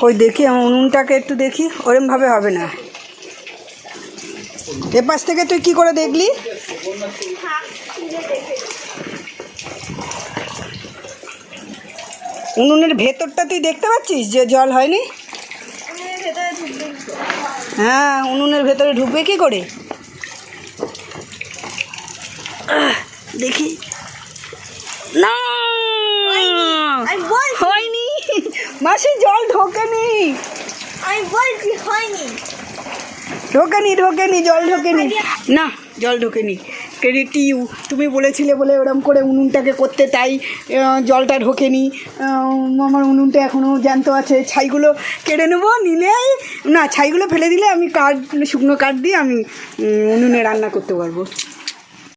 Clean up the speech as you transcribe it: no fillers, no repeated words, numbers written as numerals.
কই দেখি উনুনটাকে একটু দেখি, ওরমভাবে হবে না। এপাশ থেকে তুই কি করে দেখলি? উনুনের ভেতরটা তুই দেখতে পাচ্ছিস যে জল হয়নি? হ্যাঁ, উনুনের ভেতরে ঢুকবে কি করে? দেখি না, হয়নি মাসি, জল ঢোকেনি। আমি বলছি হয়নি, ঢোকেনি, জল ঢোকেনি। না, জল ঢোকেনি। ক্রেডিট ইউ, তুমি বলেছিলে বলে ওরম করে উনুনটাকে করতে, তাই জলটা ঢোকেনি। আমার উনুনটা এখনও জ্যান্ত আছে। ছাইগুলো কেড়ে নেবো, নিলে না, ছাইগুলো ফেলে দিলে আমি শুকনো কাঠ দিয়ে আমি উনুনে রান্না করতে পারবো।